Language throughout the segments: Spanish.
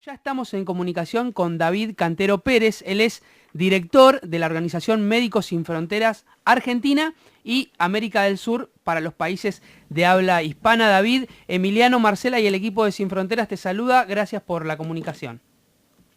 Ya estamos en comunicación con David Cantero Pérez. Él es director de la organización Médicos Sin Fronteras Argentina y América del Sur para los países de habla hispana. David, Emiliano, Marcela y el equipo de Sin Fronteras te saluda. Gracias por la comunicación.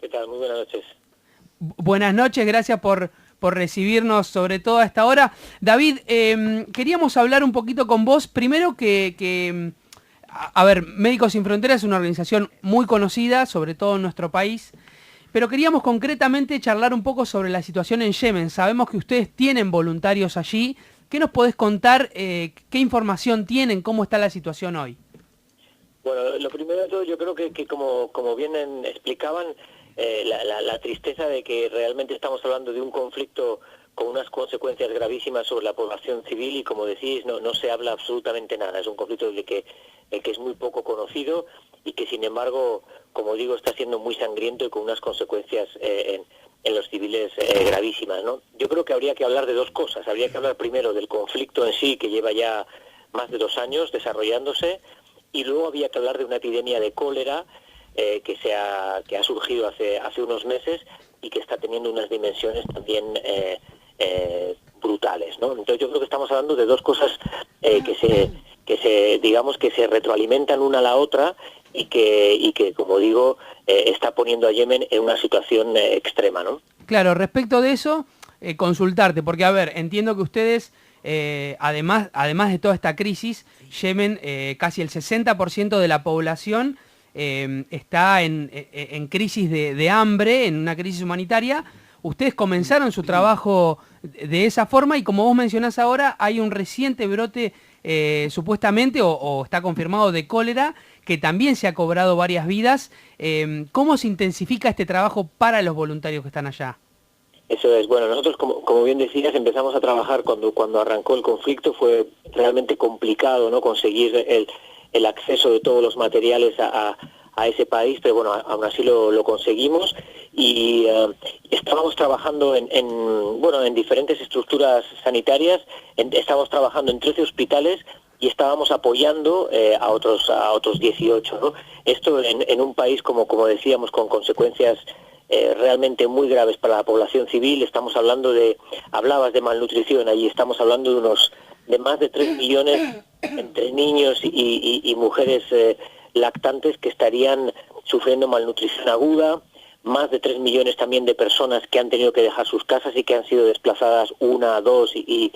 ¿Qué tal? Muy buenas noches. Buenas noches, gracias por recibirnos, sobre todo a esta hora. David, queríamos hablar un poquito con vos. Primero a ver, Médicos Sin Fronteras es una organización muy conocida, sobre todo en nuestro país, pero queríamos concretamente charlar un poco sobre la situación en Yemen. Sabemos que ustedes tienen voluntarios allí. ¿Qué nos podés contar? ¿Qué información tienen? ¿Cómo está la situación hoy? Bueno, lo primero de todo, yo creo que como bien explicaban, la tristeza de que realmente estamos hablando de un conflicto con unas consecuencias gravísimas sobre la población civil y, como decís, no se habla absolutamente nada. Es un conflicto el que es muy poco conocido y que, sin embargo, como digo, está siendo muy sangriento y con unas consecuencias en los civiles gravísimas, ¿no? Yo creo que habría que hablar de dos cosas. Habría que hablar primero del conflicto en sí, que lleva ya más de 2 años desarrollándose, y luego había que hablar de una epidemia de cólera que ha surgido hace unos meses y que está teniendo unas dimensiones también brutales, ¿no? Entonces yo creo que estamos hablando de dos cosas digamos que se retroalimentan una a la otra y que como digo, está poniendo a Yemen en una situación extrema, ¿no? Claro, respecto de eso, consultarte, porque a ver, entiendo que ustedes, además de toda esta crisis, Yemen, casi el 60% de la población está en crisis de hambre, en una crisis humanitaria. Ustedes comenzaron su trabajo de esa forma y, como vos mencionás ahora, hay un reciente brote supuestamente o está confirmado de cólera que también se ha cobrado varias vidas. ¿Cómo se intensifica este trabajo para los voluntarios que están allá? Eso es. Bueno, nosotros, como bien decías, empezamos a trabajar cuando arrancó el conflicto. Fue realmente complicado, ¿no?, conseguir el acceso de todos los materiales a ese país, pero bueno, aún así lo conseguimos y estábamos trabajando en diferentes estructuras sanitarias. Estábamos trabajando en 13 hospitales y estábamos apoyando a otros 18, ¿no? Esto en un país, como decíamos, con consecuencias realmente muy graves para la población civil. Estamos hablando hablabas de malnutrición, allí estamos hablando de más de 3 millones entre niños y mujeres lactantes que estarían sufriendo malnutrición aguda, más de 3 millones también de personas que han tenido que dejar sus casas y que han sido desplazadas una, dos y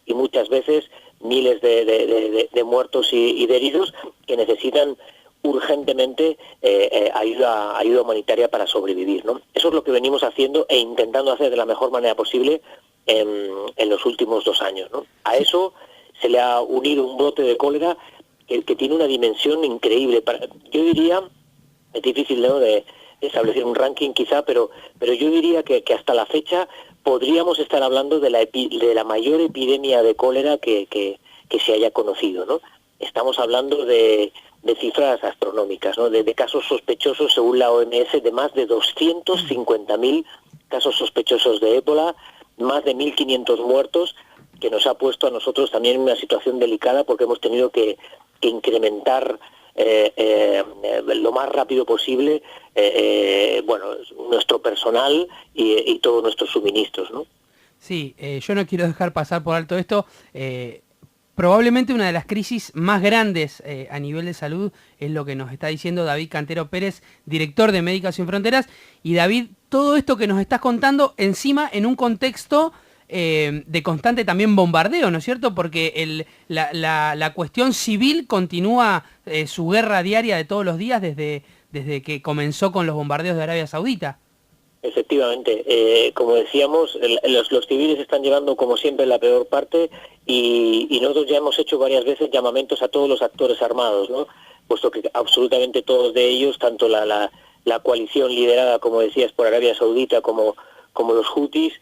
muchas veces miles de muertos y de heridos que necesitan urgentemente ayuda humanitaria para sobrevivir, ¿no? Eso es lo que venimos haciendo e intentando hacer de la mejor manera posible en los últimos 2 años, ¿no? A eso se le ha unido un brote de cólera que tiene una dimensión increíble. Yo diría, es difícil, ¿no?, de establecer un ranking quizá, pero yo diría que hasta la fecha podríamos estar hablando de la mayor epidemia de cólera que se haya conocido, ¿no? Estamos hablando de cifras astronómicas, ¿no?, de casos sospechosos, según la OMS, de más de 250.000 casos sospechosos de ébola, más de 1.500 muertos, que nos ha puesto a nosotros también en una situación delicada porque hemos tenido que incrementar lo más rápido posible nuestro personal y todos nuestros suministros, ¿no? Sí, yo no quiero dejar pasar por alto esto. Probablemente una de las crisis más grandes a nivel de salud es lo que nos está diciendo David Cantero Pérez, director de Médicos Sin Fronteras. Y David, todo esto que nos estás contando encima en un contexto de constante también bombardeo, ¿no es cierto? Porque la cuestión civil continúa su guerra diaria de todos los días desde que comenzó con los bombardeos de Arabia Saudita. Efectivamente, como decíamos, los civiles están llevando como siempre la peor parte y nosotros ya hemos hecho varias veces llamamientos a todos los actores armados, ¿no?, puesto que absolutamente todos de ellos, tanto la coalición liderada, como decías, por Arabia Saudita como los Houthis,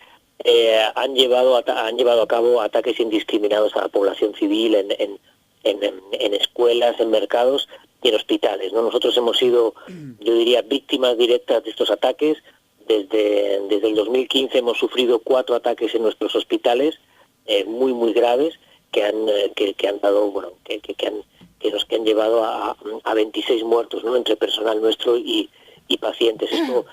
han llevado a cabo ataques indiscriminados a la población civil en escuelas, en mercados y en hospitales, ¿no? Nosotros hemos sido, yo diría, víctimas directas de estos ataques. Desde el 2015 hemos sufrido 4 ataques en nuestros hospitales muy graves que han dado, bueno, que han llevado a 26 muertos, ¿no?, entre personal nuestro y y pacientes. Esto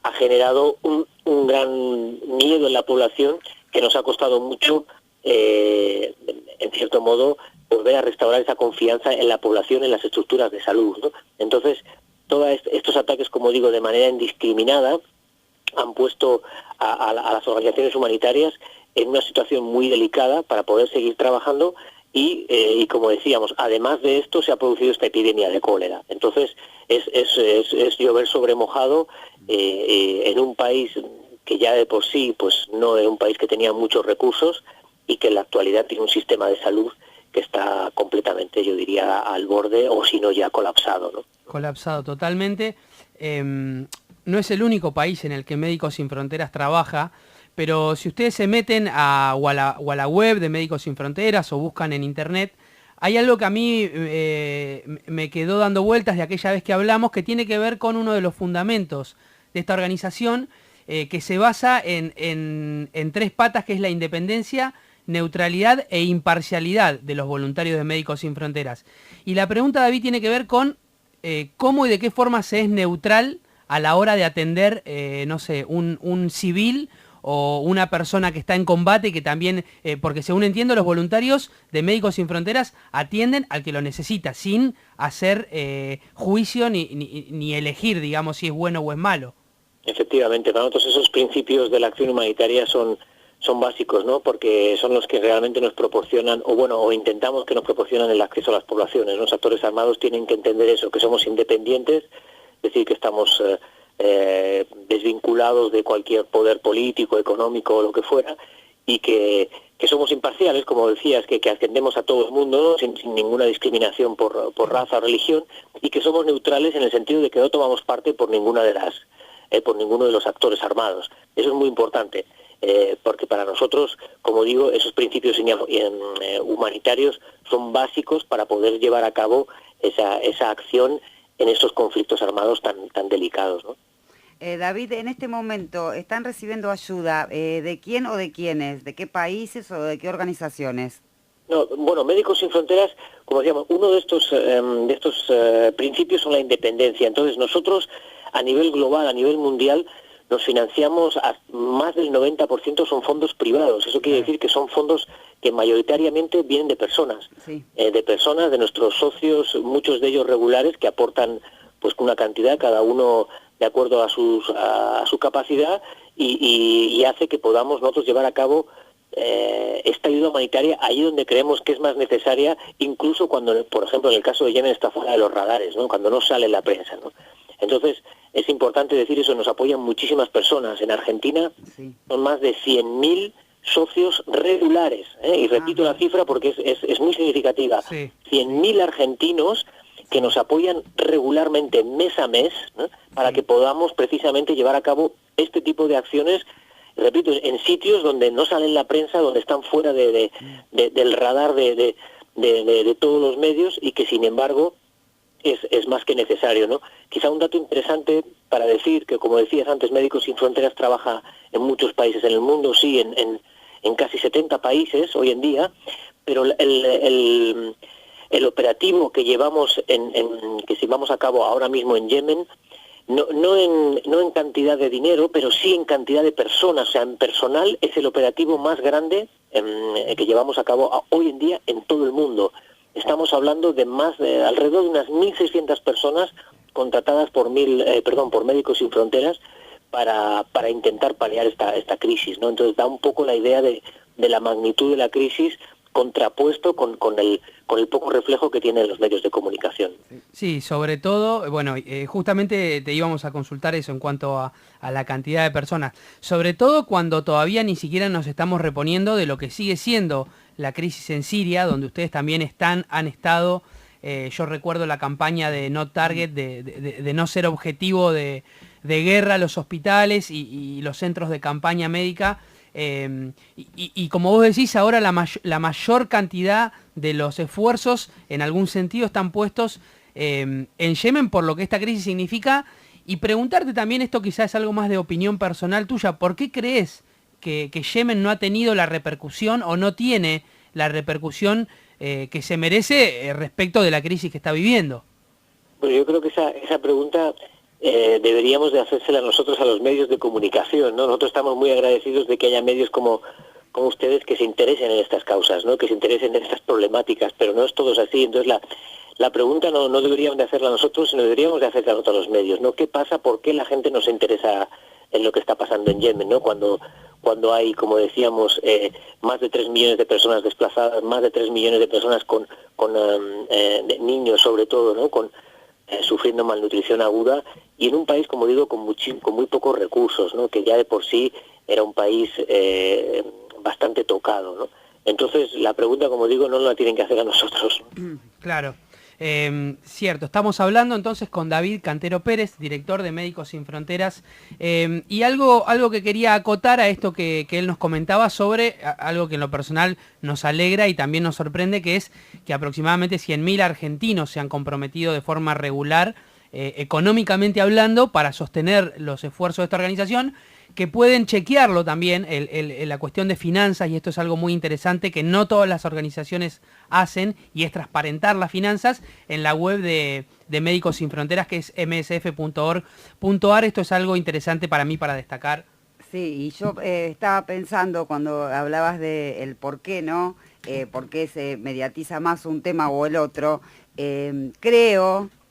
ha generado un gran miedo en la población que nos ha costado mucho, en cierto modo, volver a restaurar esa confianza en la población, en las estructuras de salud, ¿no? Entonces, todos estos ataques, como digo, de manera indiscriminada, han puesto a las organizaciones humanitarias en una situación muy delicada para poder seguir trabajando y como decíamos, además de esto se ha producido esta epidemia de cólera. Entonces es llover sobre mojado en un país que ya de por sí pues no es un país que tenía muchos recursos y que en la actualidad tiene un sistema de salud que está completamente, yo diría, al borde o si no ya colapsado, ¿no? Colapsado totalmente. No es el único país en el que Médicos Sin Fronteras trabaja, pero si ustedes se meten a la web de Médicos Sin Fronteras o buscan en internet, hay algo que a mí me quedó dando vueltas de aquella vez que hablamos, que tiene que ver con uno de los fundamentos de esta organización, que se basa en tres patas, que es la independencia, neutralidad e imparcialidad de los voluntarios de Médicos Sin Fronteras. Y la pregunta, David, tiene que ver con cómo y de qué forma se es neutral a la hora de atender, no sé, un civil o una persona que está en combate y que también, porque según entiendo, los voluntarios de Médicos Sin Fronteras atienden al que lo necesita, sin hacer juicio ni elegir, digamos, si es bueno o es malo. Efectivamente, para nosotros esos principios de la acción humanitaria son básicos, ¿no? Porque son los que realmente nos proporcionan, o intentamos que nos proporcionan el acceso a las poblaciones. Los actores armados tienen que entender eso, que somos independientes, es decir, que estamos desvinculados de cualquier poder político, económico o lo que fuera, y que somos imparciales, como decías, que atendemos a todo el mundo, ¿no? sin ninguna discriminación por raza o religión, y que somos neutrales en el sentido de que no tomamos parte por ninguno de los actores armados. Eso es muy importante. Porque para nosotros, como digo, esos principios humanitarios son básicos para poder llevar a cabo esa acción en estos conflictos armados tan delicados, ¿no? David, en este momento, ¿están recibiendo ayuda de quién o de quiénes? ¿De qué países o de qué organizaciones? No, bueno, Médicos Sin Fronteras, como decíamos, uno de estos principios son la independencia. Entonces nosotros, a nivel global, a nivel mundial, nos financiamos, más del 90% son fondos privados. Eso quiere decir que son fondos que mayoritariamente vienen de personas, sí. De nuestros socios, muchos de ellos regulares, que aportan pues una cantidad, cada uno de acuerdo a su capacidad, y hace que podamos nosotros llevar a cabo esta ayuda humanitaria allí donde creemos que es más necesaria, incluso cuando, por ejemplo, en el caso de Yemen está fuera de los radares, ¿no? Cuando no sale en la prensa, ¿no? Entonces, es importante decir eso, nos apoyan muchísimas personas. En Argentina son más de 100.000 socios regulares, y repito la cifra porque es muy significativa. 100.000 argentinos que nos apoyan regularmente mes a mes, ¿no? Para que podamos precisamente llevar a cabo este tipo de acciones, repito, en sitios donde no salen en la prensa, donde están fuera del radar de todos los medios, y que sin embargo es más que necesario, ¿no? Quizá un dato interesante para decir que, como decías antes, Médicos Sin Fronteras trabaja en muchos países en el mundo, sí, en casi 70 países hoy en día, pero el operativo que llevamos que llevamos a cabo ahora mismo en Yemen, no en cantidad de dinero, pero sí en cantidad de personas, o sea, en personal, es el operativo más grande que llevamos a cabo hoy en día en todo el mundo. Estamos hablando de alrededor de unas 1.600 personas contratadas por Médicos Sin Fronteras para intentar paliar esta crisis, ¿no? Entonces da un poco la idea de la magnitud de la crisis, contrapuesto con el poco reflejo que tienen los medios de comunicación. Sí, sobre todo, bueno, justamente te íbamos a consultar eso en cuanto a la cantidad de personas, sobre todo cuando todavía ni siquiera nos estamos reponiendo de lo que sigue siendo la crisis en Siria, donde ustedes también han estado. Yo recuerdo la campaña de No Target, de no ser objetivo de guerra los hospitales y los centros de campaña médica. Y como vos decís, ahora la mayor cantidad de los esfuerzos, en algún sentido, están puestos en Yemen por lo que esta crisis significa. Y preguntarte también, esto quizás es algo más de opinión personal tuya, ¿por qué crees que Yemen no ha tenido la repercusión o no tiene la repercusión que se merece respecto de la crisis que está viviendo? Bueno, yo creo que esa pregunta deberíamos de hacérsela nosotros a los medios de comunicación, ¿no? Nosotros estamos muy agradecidos de que haya medios como ustedes que se interesen en estas causas, ¿no? Que se interesen en estas problemáticas, pero no es todo así. Entonces la pregunta no deberíamos de hacerla nosotros, sino deberíamos de hacerla nosotros los medios, ¿no? ¿Qué pasa? ¿Por qué la gente no se interesa en lo que está pasando en Yemen, ¿no? Cuando hay, como decíamos, más de 3 millones de personas desplazadas, más de 3 millones de personas con niños sobre todo, ¿no? Sufriendo malnutrición aguda, y en un país, como digo, con muy pocos recursos, ¿no? Que ya de por sí era un país bastante tocado, ¿no? Entonces, la pregunta, como digo, no la tienen que hacer a nosotros. Claro. Cierto, estamos hablando entonces con David Cantero Pérez, director de Médicos Sin Fronteras, y algo que quería acotar a esto que él nos comentaba sobre algo que en lo personal nos alegra y también nos sorprende, que es que aproximadamente 100.000 argentinos se han comprometido de forma regular, económicamente hablando, para sostener los esfuerzos de esta organización, que pueden chequearlo también, la cuestión de finanzas, y esto es algo muy interesante que no todas las organizaciones hacen, y es transparentar las finanzas en la web de Médicos Sin Fronteras, que es msf.org.ar. Esto es algo interesante para mí para destacar. Sí, y yo estaba pensando cuando hablabas de el por qué, ¿no? Por qué se mediatiza más un tema o el otro.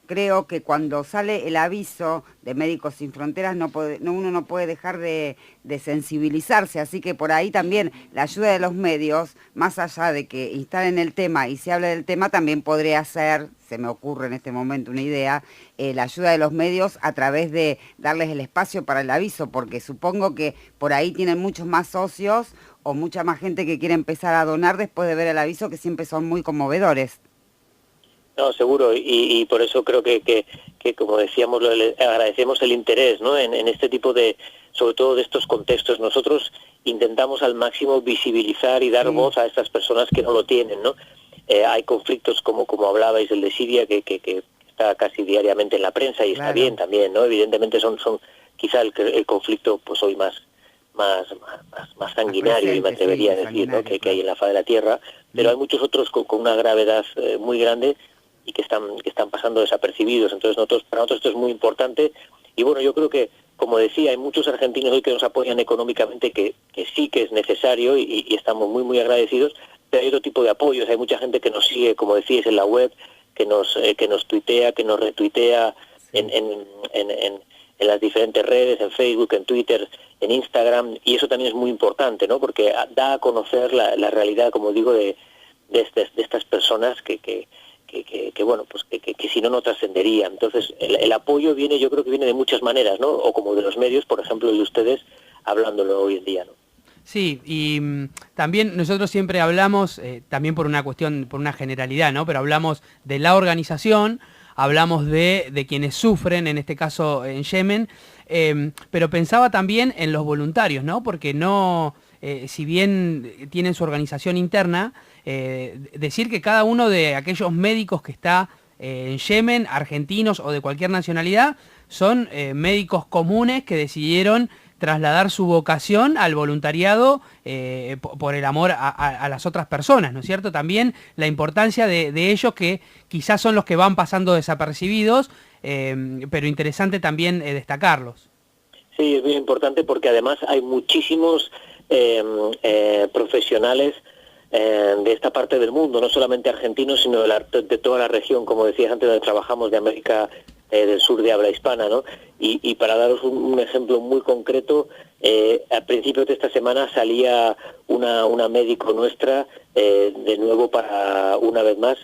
Creo que cuando sale el aviso de Médicos Sin Fronteras uno no puede dejar de sensibilizarse, así que por ahí también la ayuda de los medios, más allá de que instalen el tema y se hable del tema, también podría ser, se me ocurre en este momento una idea, la ayuda de los medios a través de darles el espacio para el aviso, porque supongo que por ahí tienen muchos más socios o mucha más gente que quiere empezar a donar después de ver el aviso, que siempre son muy conmovedores. No, seguro, y por eso creo que como decíamos, agradecemos el interés, ¿no? En este tipo de, sobre todo de estos contextos. Nosotros intentamos al máximo visibilizar y dar voz a estas personas que no lo tienen, ¿no? Hay conflictos como hablabais, el de Siria, que está casi diariamente en la prensa, y está bien también, ¿no? Evidentemente son quizá el conflicto pues hoy más sanguinario, y me atrevería a decir, ¿no? Que hay en la faz de la tierra, pero hay muchos otros con una gravedad muy grande y que están pasando desapercibidos. Entonces para nosotros esto es muy importante, y bueno, yo creo que, como decía, hay muchos argentinos hoy que nos apoyan económicamente, que sí que es necesario, y estamos muy agradecidos, pero hay otro tipo de apoyos. Hay mucha gente que nos sigue, como decíais, en la web, que nos tuitea, que nos retuitea en las diferentes redes, en Facebook, en Twitter, en Instagram, y eso también es muy importante, ¿no? Porque da a conocer la realidad, como digo, de estas personas que bueno, pues que si no trascendería. Entonces el apoyo yo creo que viene de muchas maneras, ¿no? O como de los medios, por ejemplo, de ustedes hablándolo hoy en día, ¿no? Sí, y también nosotros siempre hablamos, también por una cuestión, por una generalidad, ¿no? Pero hablamos de la organización, hablamos de quienes sufren, en este caso en Yemen, pero pensaba también en los voluntarios, ¿no? Porque no, si bien tienen su organización interna, decir que cada uno de aquellos médicos que está en Yemen, argentinos o de cualquier nacionalidad, son médicos comunes que decidieron trasladar su vocación al voluntariado por el amor a las otras personas, ¿no es cierto? También la importancia de ellos, que quizás son los que van pasando desapercibidos, pero interesante también destacarlos. Sí, es muy importante, porque además hay muchísimos profesionales de esta parte del mundo, no solamente argentinos, sino de toda la región, como decías antes, donde trabajamos, de América del Sur, de habla hispana, ¿no? Y para daros un ejemplo muy concreto, a principios de esta semana salía una médico nuestra de nuevo una vez más,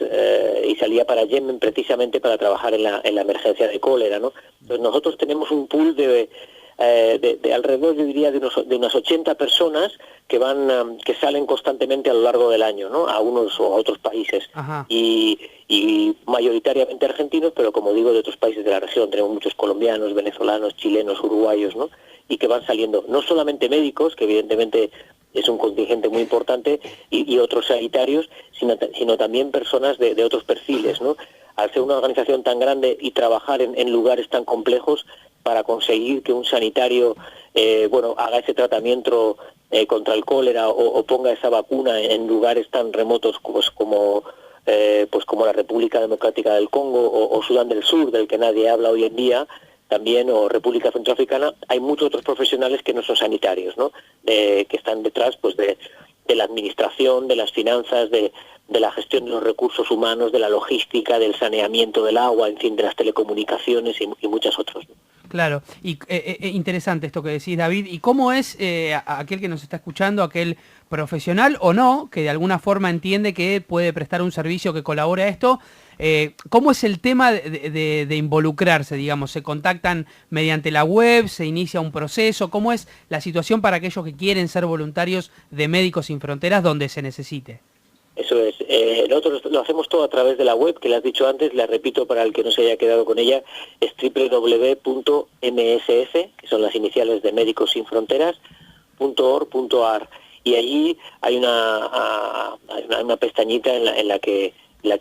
y salía para Yemen precisamente para trabajar en la emergencia de cólera, ¿no? Entonces nosotros tenemos un pool de alrededor, yo diría, de unas 80 personas que salen constantemente a lo largo del año, ¿no? A unos o a otros países. Y mayoritariamente argentinos, pero como digo, de otros países de la región. Tenemos muchos colombianos, venezolanos, chilenos, uruguayos, ¿no? Y que van saliendo, no solamente médicos, que evidentemente es un contingente muy importante, y otros sanitarios, sino también personas de otros perfiles, ¿no? Al ser una organización tan grande y trabajar en lugares tan complejos, para conseguir que un sanitario haga ese tratamiento contra el cólera, o ponga esa vacuna en lugares tan remotos como la República Democrática del Congo o Sudán del Sur, del que nadie habla hoy en día, también, o República Centroafricana, hay muchos otros profesionales que no son sanitarios, ¿no? Que están detrás pues de la administración, de las finanzas, de la gestión de los recursos humanos, de la logística, del saneamiento del agua, en fin, de las telecomunicaciones y muchas otras, ¿no? Claro, y interesante esto que decís, David. ¿Y cómo es aquel que nos está escuchando, aquel profesional o no, que de alguna forma entiende que puede prestar un servicio que colabore a esto? ¿Cómo es el tema de involucrarse, digamos? ¿Se contactan mediante la web? ¿Se inicia un proceso? ¿Cómo es la situación para aquellos que quieren ser voluntarios de Médicos Sin Fronteras donde se necesite? Eso es. Nosotros lo hacemos todo a través de la web, que le has dicho antes, la repito para el que no se haya quedado con ella, es www.msf, que son las iniciales de Médicos Sin Fronteras, .org.ar. Y allí hay una pestañita en la que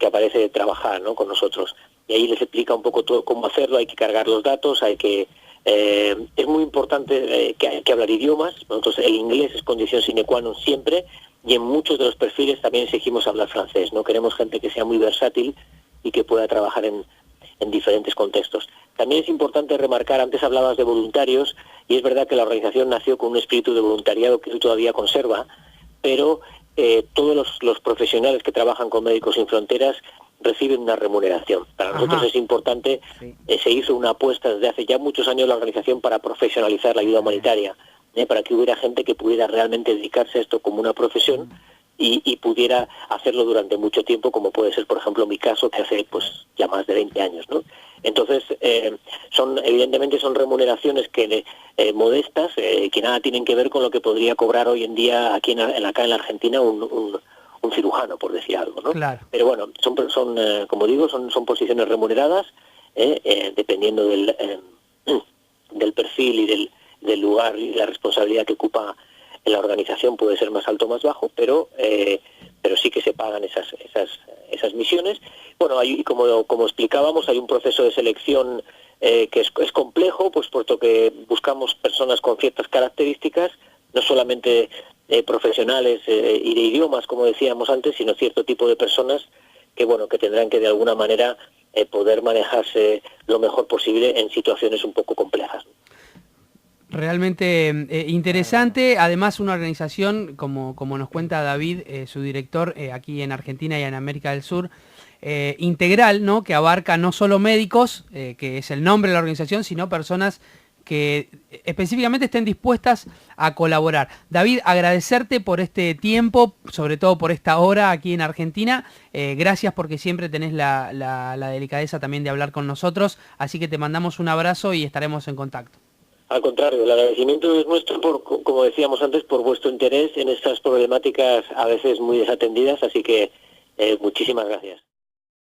aparece trabajar, ¿no?, con nosotros. Y ahí les explica un poco todo cómo hacerlo, hay que cargar los datos, es muy importante que hay que hablar idiomas. Nosotros el inglés es condición sine qua non siempre, y en muchos de los perfiles también exigimos hablar francés, ¿no? Queremos gente que sea muy versátil y que pueda trabajar en diferentes contextos. También es importante remarcar, antes hablabas de voluntarios, y es verdad que la organización nació con un espíritu de voluntariado que todavía conserva, pero todos los profesionales que trabajan con Médicos Sin Fronteras reciben una remuneración. Para nosotros es importante, se hizo una apuesta desde hace ya muchos años la organización para profesionalizar la ayuda humanitaria, para que hubiera gente que pudiera realmente dedicarse a esto como una profesión y pudiera hacerlo durante mucho tiempo, como puede ser, por ejemplo, mi caso, que hace pues ya más de 20 años, ¿no? Entonces, evidentemente son remuneraciones que modestas, que nada tienen que ver con lo que podría cobrar hoy en día acá en la Argentina un cirujano, por decir algo, ¿no? Claro. Pero bueno, como digo, son posiciones remuneradas, dependiendo del perfil y del lugar y la responsabilidad que ocupa en la organización, puede ser más alto o más bajo, pero sí que se pagan esas misiones. Bueno, como explicábamos, hay un proceso de selección que es complejo, pues puesto que buscamos personas con ciertas características, no solamente profesionales y de idiomas, como decíamos antes, sino cierto tipo de personas que tendrán que de alguna manera poder manejarse lo mejor posible en situaciones un poco complejas. Realmente interesante, además una organización, como nos cuenta David, su director, aquí en Argentina y en América del Sur, integral, ¿no?, que abarca no solo médicos, que es el nombre de la organización, sino personas que específicamente estén dispuestas a colaborar. David, agradecerte por este tiempo, sobre todo por esta hora aquí en Argentina. Gracias porque siempre tenés la delicadeza también de hablar con nosotros, así que te mandamos un abrazo y estaremos en contacto. Al contrario, el agradecimiento es nuestro, como decíamos antes, por vuestro interés en estas problemáticas a veces muy desatendidas, así que muchísimas gracias.